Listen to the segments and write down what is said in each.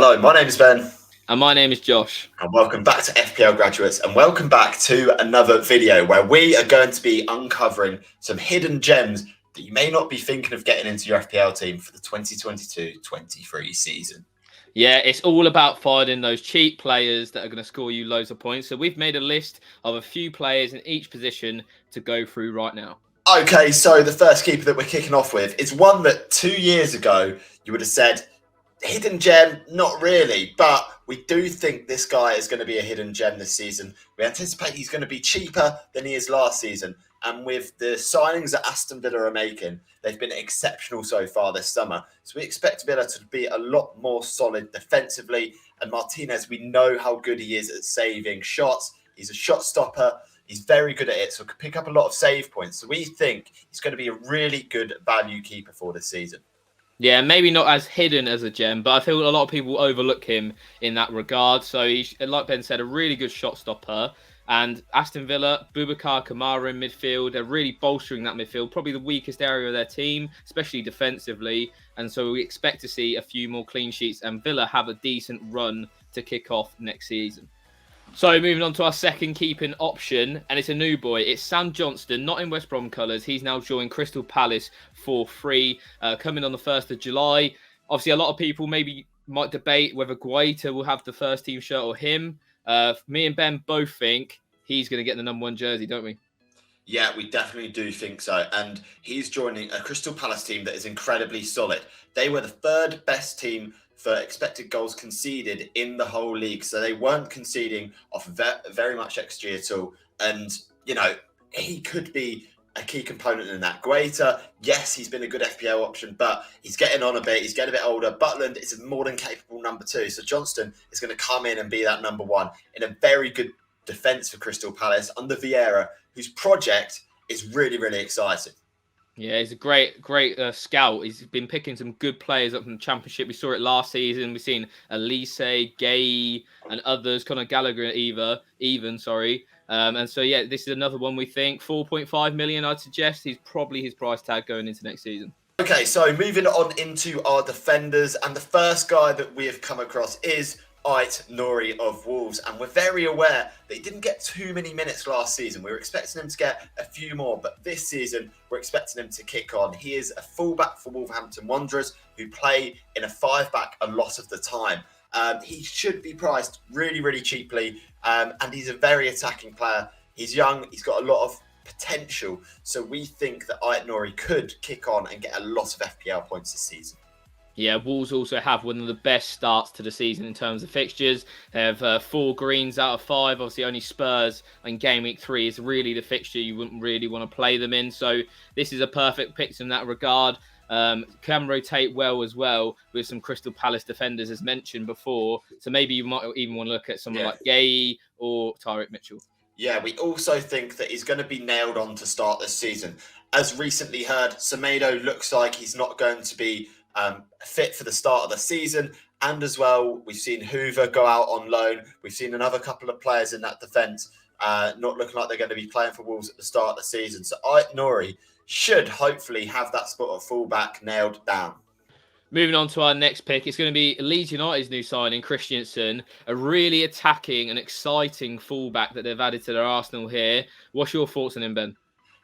Hello, my name is Ben. And my name is Josh. And welcome back to FPL Graduates, and welcome back to another video where we are going to be uncovering some hidden gems that you may not be thinking of getting into your FPL team for the 2022-23 season. Yeah, it's all about finding those cheap players that are going to score you loads of points. So we've made a list of a few players in each position to go through right now. Okay, so the first keeper that we're kicking off with is one that 2 years ago you would have said, hidden gem, not really, but we do think this guy is going to be a hidden gem this season. We anticipate he's going to be cheaper than he is last season. And with the signings that Aston Villa are making, they've been exceptional so far this summer. So we expect Villa to be a lot more solid defensively. And Martinez, we know how good he is at saving shots. He's a shot stopper. He's very good at it, so could pick up a lot of save points. So we think he's going to be a really good value keeper for this season. Yeah, maybe not as hidden as a gem, but I feel a lot of people overlook him in that regard. So he's, like Ben said, a really good shot stopper. And Aston Villa, Boubacar Kamara in midfield, they're really bolstering that midfield, probably the weakest area of their team, especially defensively. And so we expect to see a few more clean sheets, and Villa have a decent run to kick off next season. So moving on to our second keeping option, and it's a new boy. It's Sam Johnston, not in West Brom colours. He's now joined Crystal Palace for free, coming on the 1st of July. Obviously, a lot of people maybe might debate whether Guaita will have the first team shirt or him. Me and Ben both think he's going to get the number 1 jersey, don't we? Yeah, we definitely do think so. And he's joining a Crystal Palace team that is incredibly solid. They were the 3rd best team for expected goals conceded in the whole league. So they weren't conceding off very much XG at all. And, you know, he could be a key component in that. Guaita, yes, he's been a good FPL option, but he's getting on a bit. He's getting a bit older. Butland is a more than capable number 2. So Johnston is going to come in and be that number 1 in a very good defence for Crystal Palace under Vieira, whose project is really, really exciting. Yeah, he's a great scout. He's been picking some good players up from the Championship. We saw it last season. We've seen Elise, Gay, and others, Conor Gallagher even. And so, yeah, this is another one we think. 4.5 million, I'd suggest. He's probably his price tag going into next season. Okay, so moving on into our defenders. And the first guy that we have come across is Ait-Nouri of Wolves, and we're very aware that he didn't get too many minutes last season. We were expecting him to get a few more, but this season we're expecting him to kick on. He is a fullback for Wolverhampton Wanderers who play in a 5-back a lot of the time. He should be priced really, really cheaply, and he's a very attacking player. He's young, he's got a lot of potential, so we think that Ait-Nouri could kick on and get a lot of FPL points this season. Yeah, Wolves also have one of the best starts to the season in terms of fixtures. They have 4 greens out of 5. Obviously, only Spurs and Game Week 3 is really the fixture you wouldn't really want to play them in. So this is a perfect pick in that regard. Can rotate well as well with some Crystal Palace defenders, as mentioned before. So maybe you might even want to look at someone like Gay or Tyrick Mitchell. Yeah, we also think that he's going to be nailed on to start this season. As recently heard, Semedo looks like he's not going to be fit for the start of the season, and as well we've seen Hoover go out on loan. We've seen another couple of players in that defence not looking like they're going to be playing for Wolves at the start of the season. So Ait-Nouri should hopefully have that spot of fullback nailed down. Moving on to our next pick, it's going to be Leeds United's new signing, Christensen, a really attacking and exciting fullback that they've added to their arsenal here. What's your thoughts on him, Ben?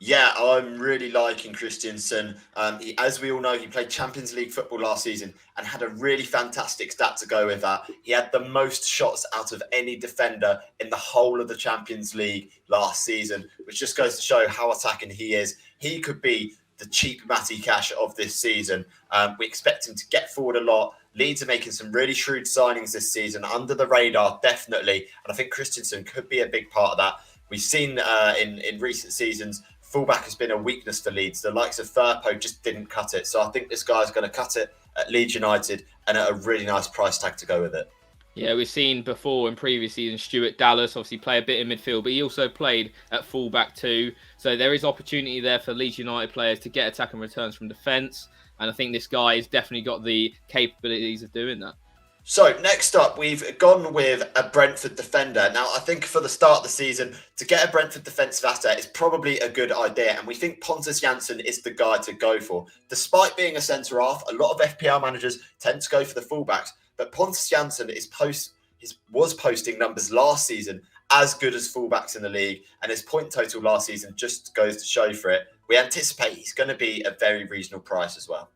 Yeah, I'm really liking Christensen. As we all know, he played Champions League football last season and had a really fantastic stat to go with that. He had the most shots out of any defender in the whole of the Champions League last season, which just goes to show how attacking he is. He could be the cheap Matty Cash of this season. We expect him to get forward a lot. Leeds are making some really shrewd signings this season, under the radar, definitely. And I think Christensen could be a big part of that. We've seen in recent seasons, fullback has been a weakness for Leeds. The likes of Firpo just didn't cut it. So I think this guy's going to cut it at Leeds United and at a really nice price tag to go with it. Yeah, we've seen before in previous seasons, Stuart Dallas obviously play a bit in midfield, but he also played at fullback too. So there is opportunity there for Leeds United players to get attack and returns from defence. And I think this guy has definitely got the capabilities of doing that. So next up, we've gone with a Brentford defender. Now, I think for the start of the season, to get a Brentford defensive asset is probably a good idea, and we think Pontus Jansson is the guy to go for. Despite being a centre half, a lot of FPL managers tend to go for the fullbacks, but Pontus Jansson was posting numbers last season as good as fullbacks in the league, and his point total last season just goes to show for it. We anticipate he's going to be a very reasonable price as well.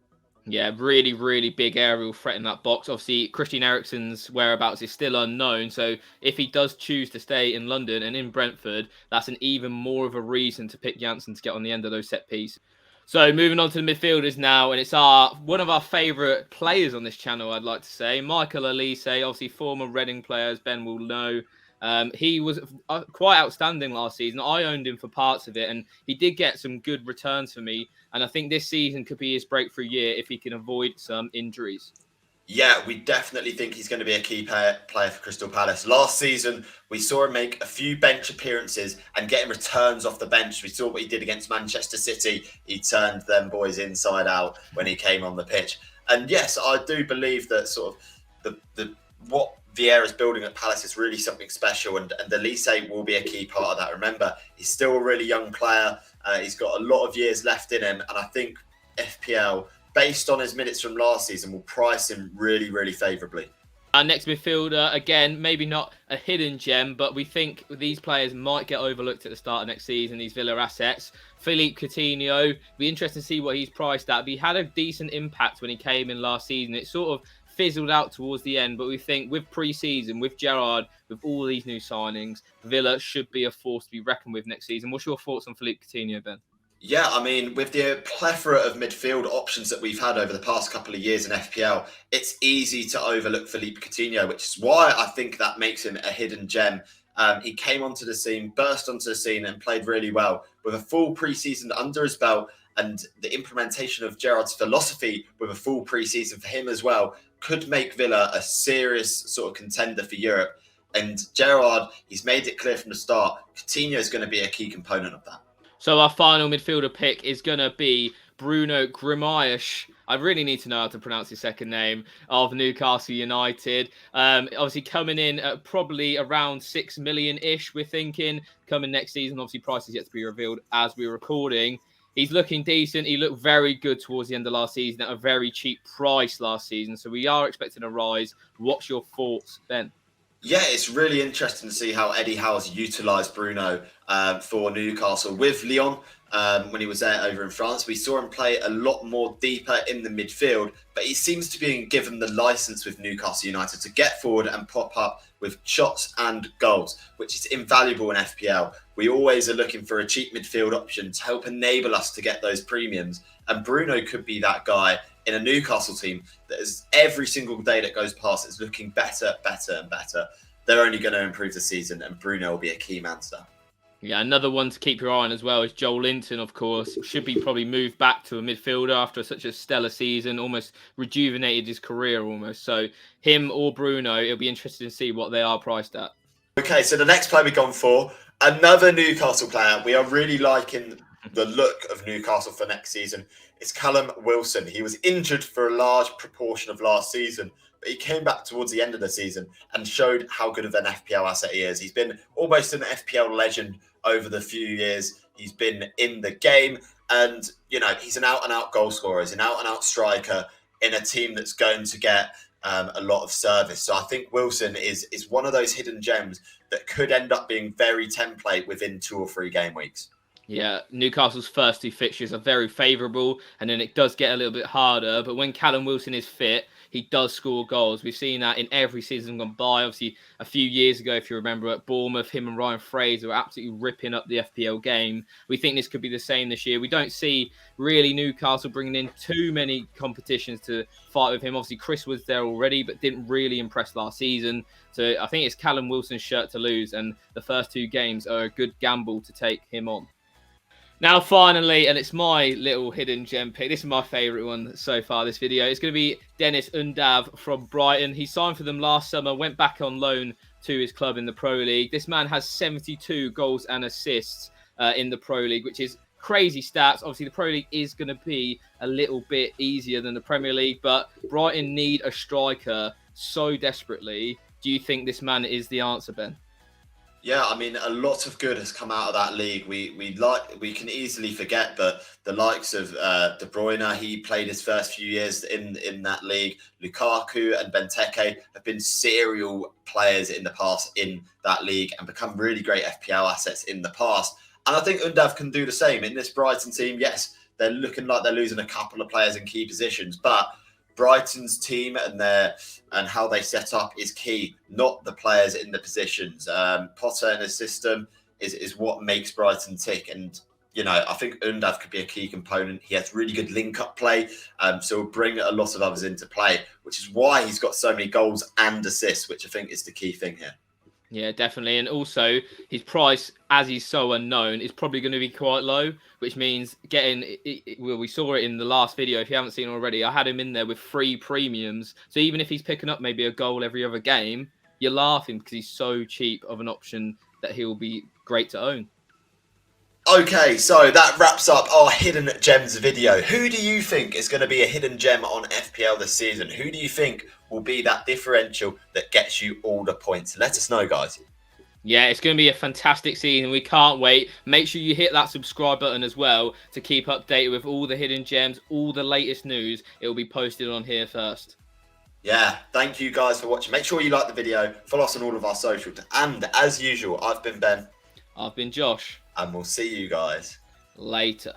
Yeah, really, really big aerial threat in that box. Obviously, Christian Eriksen's whereabouts is still unknown. So if he does choose to stay in London and in Brentford, that's an even more of a reason to pick Janssen to get on the end of those set pieces. So moving on to the midfielders now, and it's one of our favourite players on this channel, I'd like to say. Michael Elise, obviously former Reading player, as Ben will know. He was quite outstanding last season. I owned him for parts of it, and he did get some good returns for me. And I think this season could be his breakthrough year if he can avoid some injuries. Yeah, we definitely think he's going to be a key player for Crystal Palace. Last season, we saw him make a few bench appearances and getting returns off the bench. We saw what he did against Manchester City. He turned them boys inside out when he came on the pitch. And yes, I do believe that sort of what Vieira's building at Palace is really something special, and Elise will be a key part of that. Remember, he's still a really young player. He's got a lot of years left in him, and I think FPL, based on his minutes from last season, will price him really, really favourably. Our next midfielder, again, maybe not a hidden gem, but we think these players might get overlooked at the start of next season, these Villa assets. Philippe Coutinho, be interesting to see what he's priced at. But he had a decent impact when he came in last season. It sort of fizzled out towards the end, but we think with pre-season, with Gerrard, with all these new signings, Villa should be a force to be reckoned with next season. What's your thoughts on Philippe Coutinho, Ben? Yeah, I mean, with the plethora of midfield options that we've had over the past couple of years in FPL, it's easy to overlook Philippe Coutinho, which is why I think that makes him a hidden gem. He came onto the scene, burst onto the scene, and played really well with a full pre-season under his belt, and the implementation of Gerrard's philosophy with a full pre-season for him as well could make Villa a serious sort of contender for Europe. And Gerrard, he's made it clear from the start, Coutinho is going to be a key component of that. So our final midfielder pick is going to be Bruno Guimaraes. I really need to know how to pronounce his second name, of Newcastle United. Obviously coming in at probably around 6 million-ish, we're thinking. Coming next season, obviously price is yet to be revealed as we're recording. He's looking decent. He looked very good towards the end of last season at a very cheap price last season. So we are expecting a rise. What's your thoughts, Ben? Yeah, it's really interesting to see how Eddie Howe's utilised Bruno for Newcastle with Lyon when he was there over in France. We saw him play a lot more deeper in the midfield, but he seems to be being given the licence with Newcastle United to get forward and pop up with shots and goals, which is invaluable in FPL. We always are looking for a cheap midfield option to help enable us to get those premiums, and Bruno could be that guy in a Newcastle team that is every single day that goes past is looking better, and better. They're only going to improve the season, and Bruno will be a key man to that. Yeah, another one to keep your eye on as well is Joel Linton, of course. Should be probably moved back to a midfielder after such a stellar season, almost rejuvenated his career almost. So him or Bruno, it'll be interesting to see what they are priced at. Okay, so the next player we've gone for, another Newcastle player. We are really liking the look of Newcastle for next season. It's Callum Wilson. He was injured for a large proportion of last season, but he came back towards the end of the season and showed how good of an FPL asset he is. He's been almost an FPL legend over the few years he's been in the game. And, you know, he's an out-and-out goal scorer. He's an out-and-out striker in a team that's going to get a lot of service. So I think Wilson is one of those hidden gems that could end up being very template within 2 or 3 game weeks. Yeah, Newcastle's first 2 fixtures are very favourable, and then it does get a little bit harder. But when Callum Wilson is fit, he does score goals. We've seen that in every season gone by. Obviously, a few years ago, if you remember, at Bournemouth, him and Ryan Fraser were absolutely ripping up the FPL game. We think this could be the same this year. We don't see really Newcastle bringing in too many competitions to fight with him. Obviously, Chris was there already, but didn't really impress last season. So I think it's Callum Wilson's shirt to lose, and the first 2 games are a good gamble to take him on. Now, finally, and it's my little hidden gem pick. This is my favourite one so far, this video. It's going to be Dennis Undav from Brighton. He signed for them last summer, went back on loan to his club in the Pro League. This man has 72 goals and assists in the Pro League, which is crazy stats. Obviously, the Pro League is going to be a little bit easier than the Premier League, but Brighton need a striker so desperately. Do you think this man is the answer, Ben? Yeah, I mean, a lot of good has come out of that league. We can easily forget, but the likes of De Bruyne, he played his first few years in that league. Lukaku and Benteke have been serial players in the past in that league and become really great FPL assets in the past. And I think Undav can do the same in this Brighton team. Yes, they're looking like they're losing a couple of players in key positions, but Brighton's team and how they set up is key, not the players in the positions. Potter and his system is what makes Brighton tick. And, I think Undav could be a key component. He has really good link-up play, so he'll bring a lot of others into play, which is why he's got so many goals and assists, which I think is the key thing here. Yeah, definitely. And also, his price, as he's so unknown, is probably going to be quite low, which means well, we saw it in the last video. If you haven't seen already, I had him in there with 3 premiums. So even if he's picking up maybe a goal every other game, you're laughing because he's so cheap of an option that he'll be great to own. Okay, so that wraps up our Hidden Gems video. Who do you think is going to be a hidden gem on FPL this season? Who do you think will be that differential that gets you all the points? Let us know, guys. Yeah, it's going to be a fantastic season. We can't wait. Make sure you hit that subscribe button as well to keep updated with all the hidden gems, all the latest news. It will be posted on here first. Yeah, thank you guys for watching. Make sure you like the video, follow us on all of our socials. And as usual, I've been Ben. I've been Josh. And we'll see you guys later.